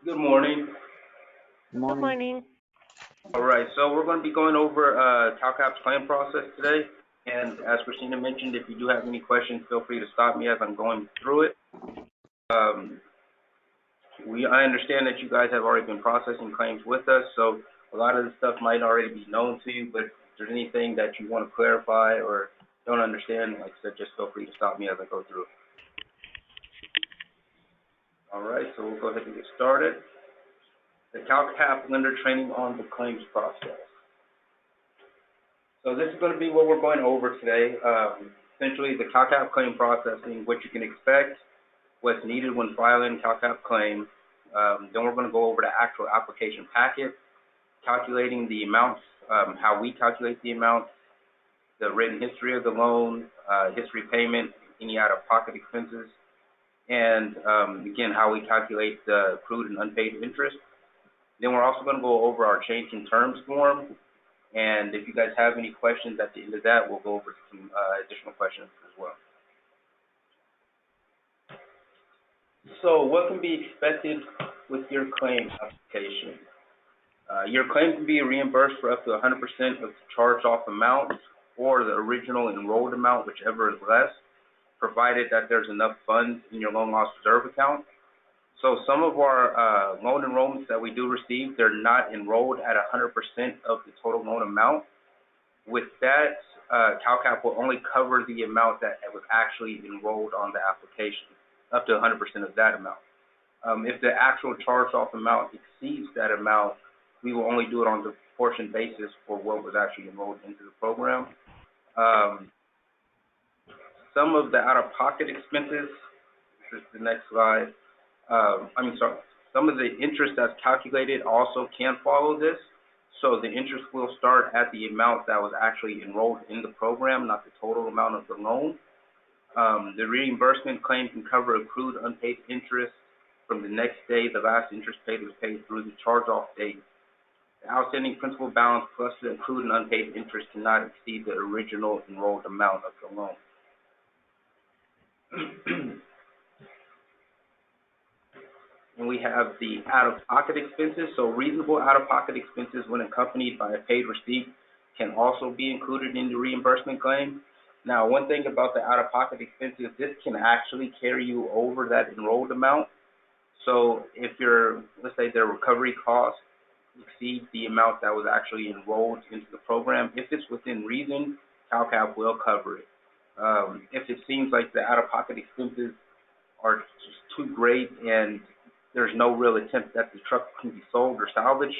Good morning. Good Morning. morning. All right, so we're going to be going over CalCAP's claim process today. And as Christina mentioned, if you do have any questions, feel free to stop me as I'm going through it. Um, I understand that you guys have already been processing claims with us, so a lot of the stuff might already be known to you, but if there's anything that you want to clarify or don't understand, like I said, just feel free to stop me as I go through. All right, so we'll go ahead and get started. The CalCAP lender training on the claims process. So this is going to be what we're going over today. Essentially, the CalCAP claim processing, what you can expect, what's needed when filing CalCAP claim. Then we're going to go over the actual application packet, calculating the amounts, how we calculate the amounts, the written history of the loan, history payment, any out-of-pocket expenses, and again, how we calculate the accrued and unpaid interest. Then we're also going to go over our change in terms form. And if you guys have any questions at the end of that, we'll go over some additional questions as well. So what can be expected with your claim application? Your claim can be reimbursed for up to 100% of the charged-off amount or the original enrolled amount, whichever is less, provided that there's enough funds in your loan loss reserve account. So some of our loan enrollments that we do receive, they're not enrolled at 100% of the total loan amount. With that, CalCAP will only cover the amount that was actually enrolled on the application, up to 100% of that amount. If the actual charged-off amount exceeds that amount, we will only do it on the proportion basis for what was actually enrolled into the program. Some of the out-of-pocket expenses, this is the next slide. Some of the interest that's calculated also can follow this. So the interest will start at the amount that was actually enrolled in the program, not the total amount of the loan. The reimbursement claim can cover accrued unpaid interest from the next day the last interest paid was paid through the charge-off date. The outstanding principal balance plus the accrued and unpaid interest cannot exceed the original enrolled amount of the loan. And we have the out-of-pocket expenses. So reasonable out-of-pocket expenses when accompanied by a paid receipt can also be included in the reimbursement claim. Now, one thing about the out-of-pocket expenses, this can actually carry you over that enrolled amount. So if let's say the recovery costs exceed the amount that was actually enrolled into the program, if it's within reason, CalCAP will cover it. If it seems like the out-of-pocket expenses are just too great and there's no real attempt that the truck can be sold or salvaged,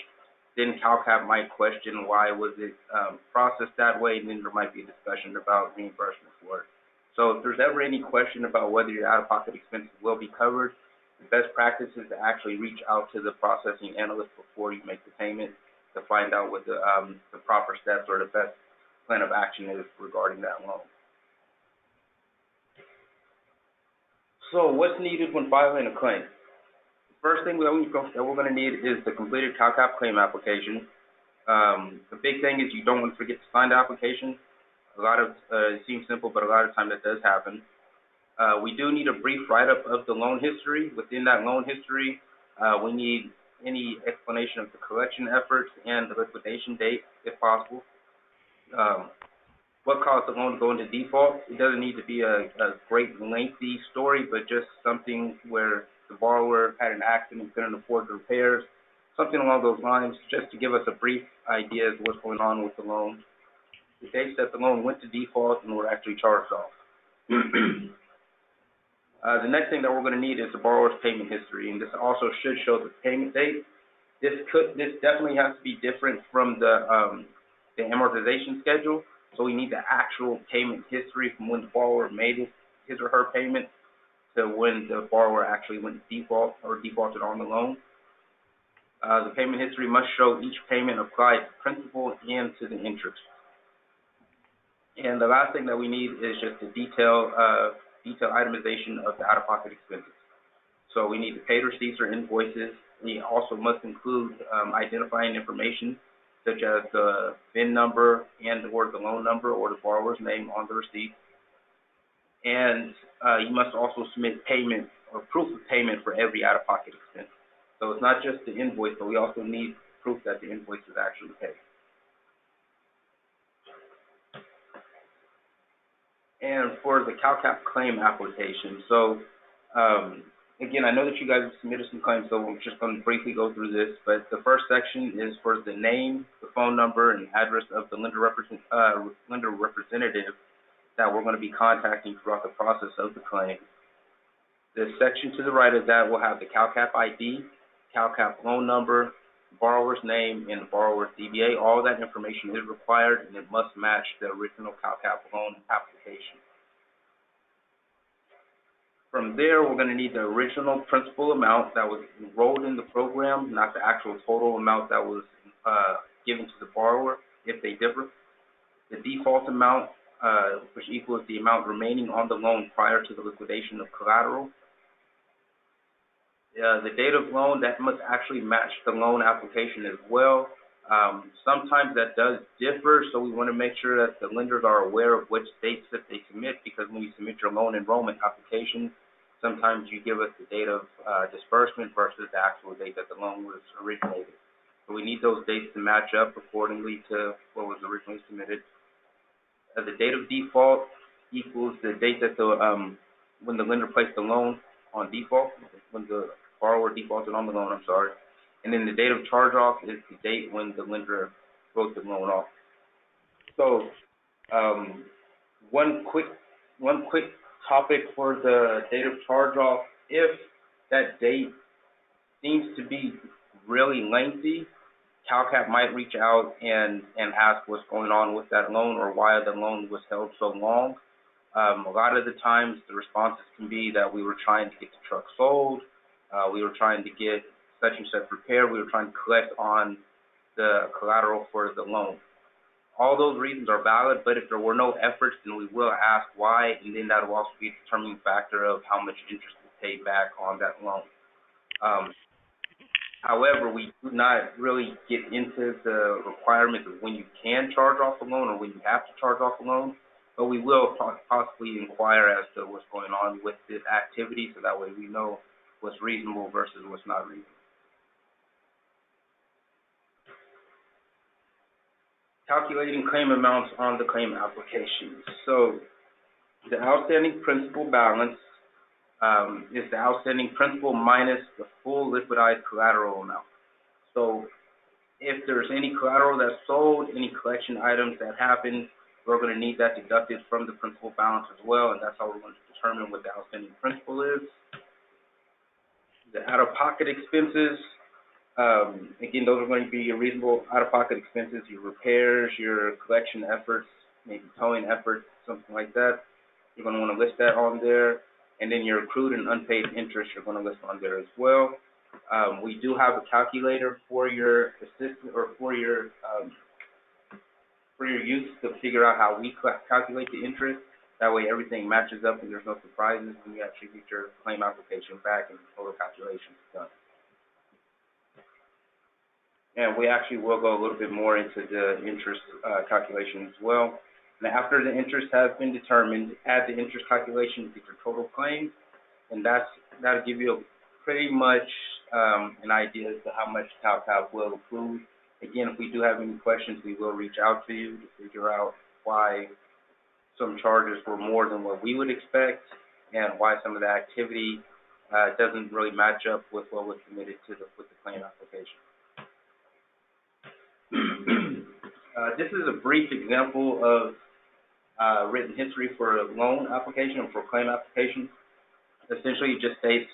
then CalCAP might question why was it processed that way, and then there might be a discussion about reimbursement for it. So if there's ever any question about whether your out-of-pocket expenses will be covered, the best practice is to actually reach out to the processing analyst before you make the payment to find out what the proper steps or the best plan of action is regarding that loan. So what's needed when filing a claim? First thing that we're going to need is the completed CalCAP claim application. The big thing is you don't want to forget to sign the application. It seems simple, but a lot of times that does happen. We do need a brief write-up of the loan history. Within that loan history, we need any explanation of the collection efforts and the liquidation date, if possible. What caused the loan to go into default? It doesn't need to be a great lengthy story, but just something where the borrower had an accident, couldn't afford the repairs, something along those lines, just to give us a brief idea of what's going on with the loan. The dates that the loan went to default and were actually charged off. The next thing that we're going to need is the borrower's payment history, and this also should show the payment date. This definitely has to be different from the amortization schedule. So we need the actual payment history from when the borrower made his or her payment to when the borrower actually went to default or defaulted on the loan. The payment history must show each payment applied to principal and to the interest. And the last thing that we need is just a detailed itemization of the out-of-pocket expenses. So we need the paid receipts or invoices. We also must include identifying information such as the VIN number and or the loan number or the borrower's name on the receipt. And you must also submit payment or proof of payment for every out-of-pocket expense. So it's not just the invoice, but we also need proof that the invoice is actually paid. And for the CalCAP claim application, so again, I know that you guys have submitted some claims, so I'm just going to briefly go through this. But the first section is for the name, the phone number, and address of the lender representative that we're going to be contacting throughout the process of the claim. The section to the right of that will have the CalCAP ID, CalCAP loan number, borrower's name, and the borrower's DBA. All that information is required, and it must match the original CalCAP loan application. From there, we're going to need the original principal amount that was enrolled in the program, not the actual total amount that was given to the borrower, if they differ. The default amount, which equals the amount remaining on the loan prior to the liquidation of collateral. The date of loan, that must actually match the loan application as well. Sometimes that does differ, so we want to make sure that the lenders are aware of which dates that they submit, because when you submit your loan enrollment application, sometimes you give us the date of disbursement versus the actual date that the loan was originated. So we need those dates to match up accordingly to what was originally submitted. The date of default equals the date that when the lender placed the loan on default, when the borrower defaulted on the loan, I'm sorry. And then the date of charge-off is the date when the lender wrote the loan off. So one quick topic for the date of charge-off, if that date seems to be really lengthy, CalCAP might reach out and ask what's going on with that loan or why the loan was held so long. A lot of the times the responses can be that we were trying to get the truck sold, we were trying to get such and such repaired, we were trying to collect on the collateral for the loan. All those reasons are valid, but if there were no efforts, then we will ask why, and then that will also be a determining factor of how much interest is paid back on that loan. However, we do not really get into the requirements of when you can charge off a loan or when you have to charge off a loan, but we will possibly inquire as to what's going on with this activity, so that way we know what's reasonable versus what's not reasonable. Calculating claim amounts on the claim application. So the outstanding principal balance is the outstanding principal minus the full liquidized collateral amount. So if there's any collateral that's sold, any collection items that happen, we're going to need that deducted from the principal balance as well, and that's how we're going to determine what the outstanding principal is. The out-of-pocket expenses, again, those are going to be your reasonable out-of-pocket expenses, your repairs, your collection efforts, maybe towing efforts, something like that. You're going to want to list that on there. And then your accrued and unpaid interest, you're going to list on there as well. We do have a calculator for your assistant or for your use to figure out how we calculate the interest. That way everything matches up and there's no surprises when you actually get your claim application back and the total calculation is done. And we actually will go a little bit more into the interest calculation as well. Now, after the interest has been determined, add the interest calculation to get your total claim, and that'll give you pretty much an idea as to how much CalCAP will approve. Again, if we do have any questions, we will reach out to you to figure out why some charges were more than what we would expect and why some of the activity doesn't really match up with what was submitted with the claim application. This is a brief example of written history for a loan application or for a claim application. Essentially, it just states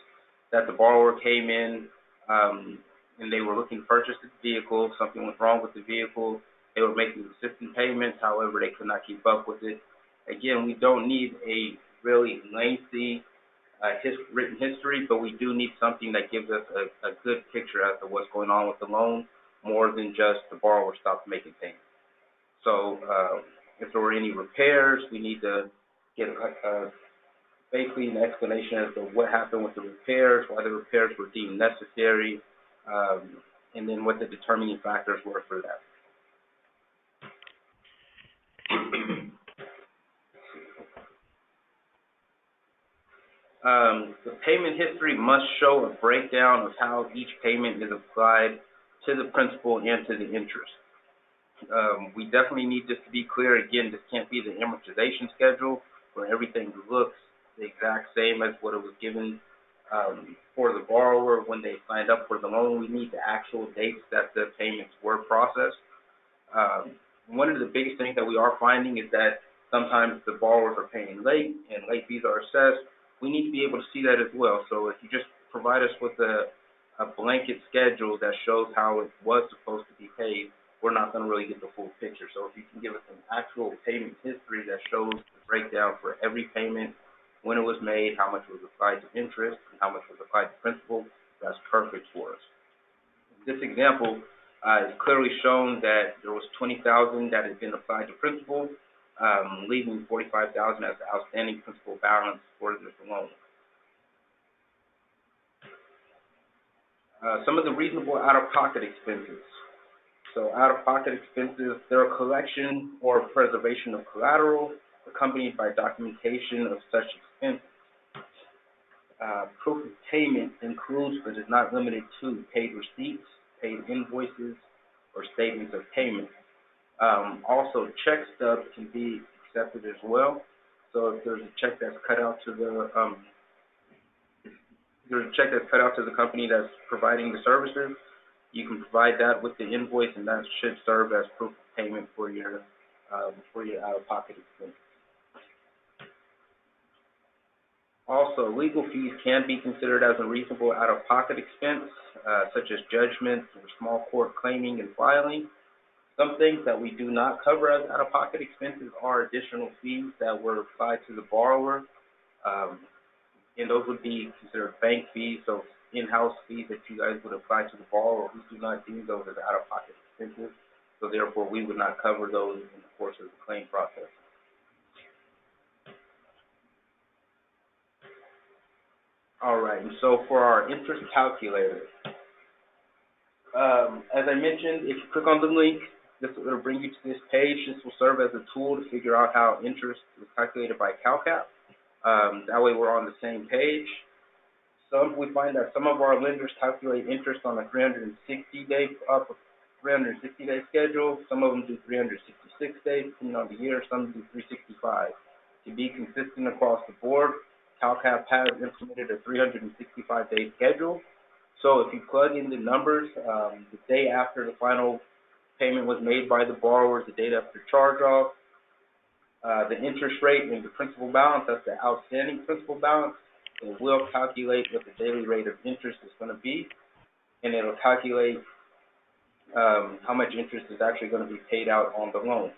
that the borrower came in and they were looking to purchase the vehicle. Something went wrong with the vehicle. They were making consistent payments. However, they could not keep up with it. Again, we don't need a really lengthy written history, but we do need something that gives us a good picture as to what's going on with the loan, more than just the borrower stopped making payments. So if there were any repairs, we need to get basically an explanation as to what happened with the repairs, why the repairs were deemed necessary, and then what the determining factors were for that. The payment history must show a breakdown of how each payment is applied to the principal and to the interest. We definitely need this to be clear. Again, this can't be the amortization schedule where everything looks the exact same as what it was given for the borrower when they signed up for the loan. We need the actual dates that the payments were processed. One of the biggest things that we are finding is that sometimes the borrowers are paying late and late fees are assessed. We need to be able to see that as well. So if you just provide us with a blanket schedule that shows how it was supposed to be paid, we're not going to really get the full picture. So if you can give us an actual payment history that shows the breakdown for every payment, when it was made, how much was applied to interest, and how much was applied to principal, that's perfect for us. This example is clearly shown that there was $20,000 that had been applied to principal, leaving $45,000 as the outstanding principal balance for this loan. Some of the reasonable out-of-pocket expenses. So out-of-pocket expenses, they're a collection or preservation of collateral accompanied by documentation of such expenses. Proof of payment includes but is not limited to paid receipts, paid invoices, or statements of payment. Also, check stubs can be accepted as well. So if there's a check that's cut out to the company that's providing the services, you can provide that with the invoice, and that should serve as proof of payment for your out-of-pocket expenses. Also, legal fees can be considered as a reasonable out-of-pocket expense, such as judgments or small court claiming and filing. Some things that we do not cover as out-of-pocket expenses are additional fees that were applied to the borrower, and those would be considered bank fees, so in-house fees that you guys would apply to the borrower. We do not deem those as out-of-pocket expenses, so therefore we would not cover those in the course of the claim process. All right, and so for our interest calculator, as I mentioned, if you click on the link, this will bring you to this page. This will serve as a tool to figure out how interest is calculated by CalCAP. That way we're on the same page. We find that some of our lenders calculate interest on a 360-day schedule. Some of them do 366 days, depending on the year. Some do 365. To be consistent across the board, CalCAP has implemented a 365-day schedule. So if you plug in the numbers, the day after the final payment was made by the borrower, the date after charge-off, the interest rate and the principal balance, that's the outstanding principal balance, it will calculate what the daily rate of interest is going to be, and it'll calculate how much interest is actually going to be paid out on the loan.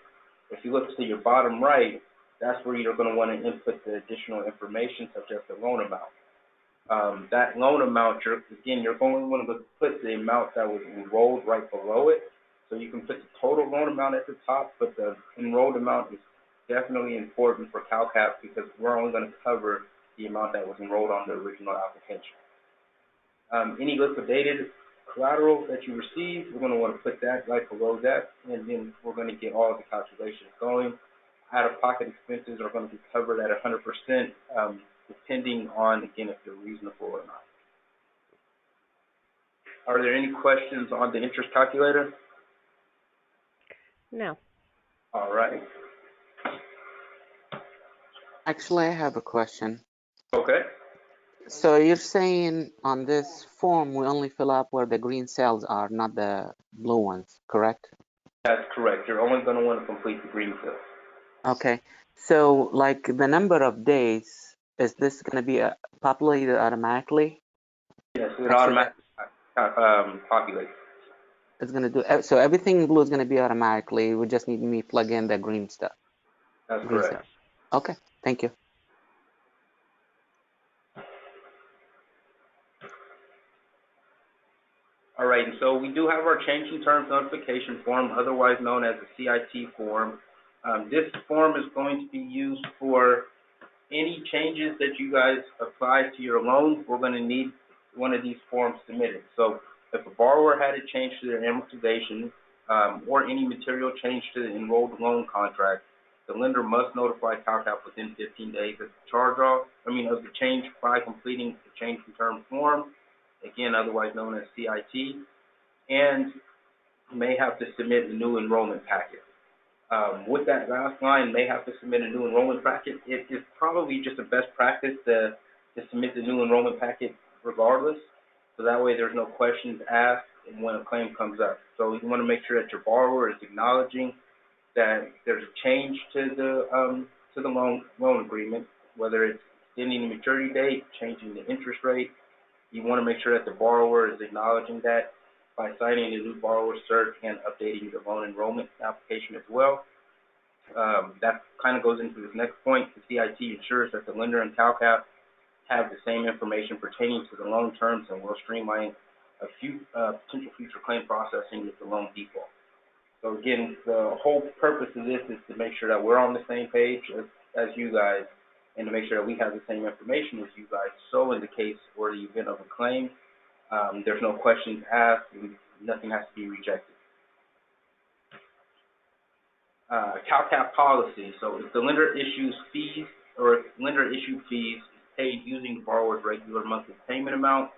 If you look to your bottom right, that's where you're going to want to input the additional information such as the loan amount. That loan amount, you're going to want to put the amount that was enrolled right below it. So you can put the total loan amount at the top, but the enrolled amount is definitely important for CalCAP because we're only going to cover the amount that was enrolled on the original application. Any liquidated collateral that you receive, we're going to want to put that right below that, and then we're going to get all of the calculations going. Out-of-pocket expenses are going to be covered at 100%, depending on, again, if they're reasonable or not. Are there any questions on the interest calculator? No. All right. Actually, I have a question. Okay. So you're saying on this form we only fill up where the green cells are, not the blue ones, correct? That's correct. You're only going to want to complete the green cells. Okay. So, like the number of days, is this going to be populated automatically? Yes, it automatically populates. It's going to do so. Everything in blue is going to be automatically. We just need me plug in the green stuff. That's green correct. Stuff. Okay. Thank you. All right, and so we do have our change in terms notification form, otherwise known as a CIT form. This form is going to be used for any changes that you guys apply to your loan. We're going to need one of these forms submitted. So if a borrower had a change to their amortization or any material change to the enrolled loan contract, The lender must notify CalCAP within 15 days of the change by completing the change in terms form, again otherwise known as CIT, and may have to submit a new enrollment packet. With that last line, may have to submit a new enrollment packet, it is probably just a best practice to submit the new enrollment packet regardless, so that way there's no questions asked when a claim comes up. So you want to make sure that your borrower is acknowledging that there's a change to the loan agreement, whether it's extending the maturity date, changing the interest rate. You want to make sure that the borrower is acknowledging that by signing a new borrower cert and updating the loan enrollment application as well. That kind of goes into this next point. The CIT ensures that the lender and CalCAP have the same information pertaining to the loan terms and will streamline a few potential future claim processing with the loan default. So again, the whole purpose of this is to make sure that we're on the same page as you guys, and to make sure that we have the same information as you guys. So in the case or the event of a claim, there's no questions asked and nothing has to be rejected. CalCAP policy. So if the lender issues fees or if lender issued fees paid using the borrower's regular monthly payment amount,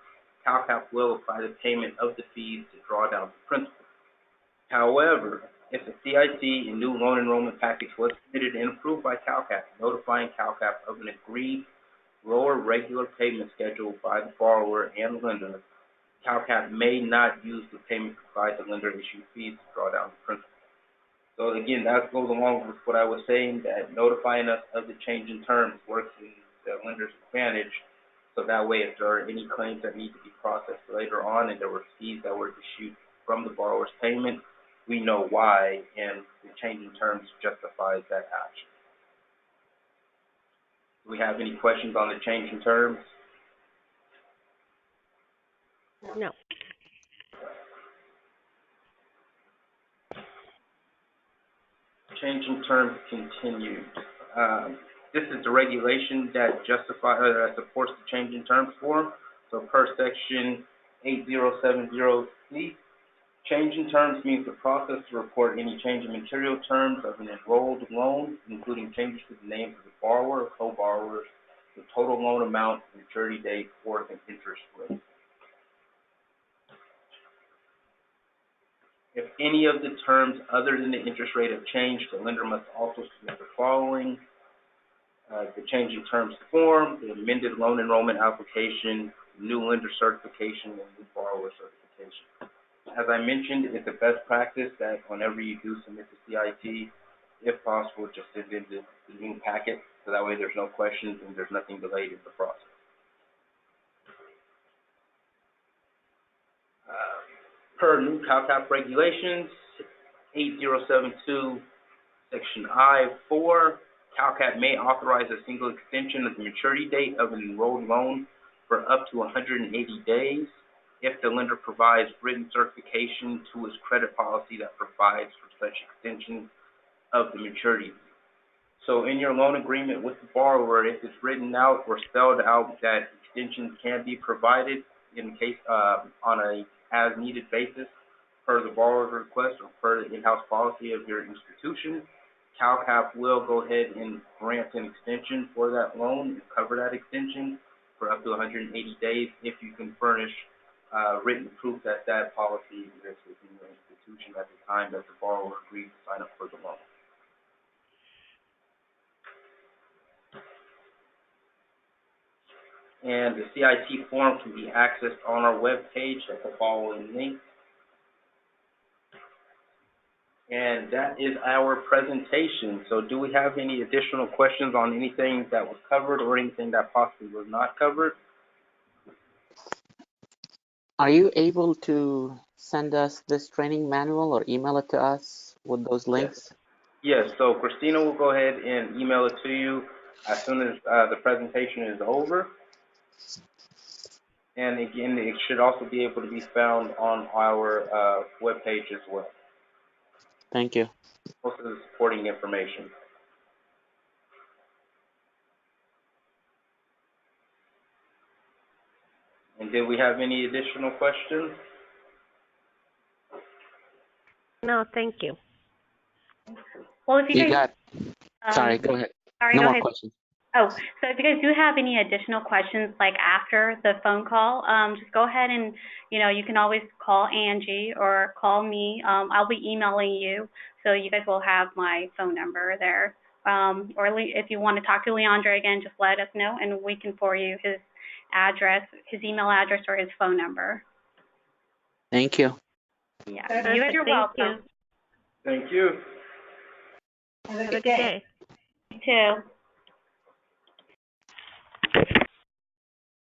CalCAP will apply the payment of the fees to draw down the principal. However, if the CIT and new loan enrollment package was submitted and approved by CalCAP, notifying CalCAP of an agreed lower regular payment schedule by the borrower and lender, CalCAP may not use the payment to provide the lender issued fees to draw down the principal. So again, that goes along with what I was saying, that notifying us of the change in terms works in the lender's advantage. So that way, if there are any claims that need to be processed later on and there were fees that were issued from the borrower's payment, we know why, and the change in terms justifies that action. Do we have any questions on the change in terms? No. Change in terms continued. This is the regulation that supports the change in terms form. So per section 8070C, change in terms means the process to report any change in material terms of an enrolled loan, including changes to the names of the borrower or co-borrowers, the total loan amount, maturity date, or the interest rate. If any of the terms other than the interest rate have changed, the lender must also submit the following: the change in terms form, the amended loan enrollment application, new lender certification, and new borrower certification. As I mentioned, it's a best practice that whenever you do submit the CIT, if possible, just send in the new packet, so that way there's no questions and there's nothing delayed in the process. Per new CalCAP regulations, 8072, section I-4, CalCAP may authorize a single extension of the maturity date of an enrolled loan for up to 180 days if the lender provides written certification to its credit policy that provides for such extension of the maturity. So in your loan agreement with the borrower, if it's written out or spelled out that extensions can be provided in case on a as-needed basis per the borrower's request or per the in-house policy of your institution, CalCAP will go ahead and grant an extension for that loan and cover that extension for up to 180 days if you can furnish written proof that that policy exists within your institution at the time that the borrower agreed to sign up for the loan. And the CIT form can be accessed on our webpage at the following link. And that is our presentation. So do we have any additional questions on anything that was covered or anything that possibly was not covered? Are you able to send us this training manual or email it to us with those links? Yes, so Christina will go ahead and email it to you as soon as the presentation is over. And again, it should also be able to be found on our webpage as well. Thank you. Most of the supporting information. And did we have any additional questions? No, thank you. Well, if you You guys, got, sorry, go ahead. sorry, No go more ahead. questions. Oh, so if you guys do have any additional questions, like after the phone call, just go ahead and, you can always call Angie or call me. I'll be emailing you, so you guys will have my phone number there. Or if you want to talk to Leandro again, just let us know, and we can forward you his address, his email address, or his phone number. Thank you. Yeah, Perfect. you guys are Thank welcome. Thank you. Have a good day. You too.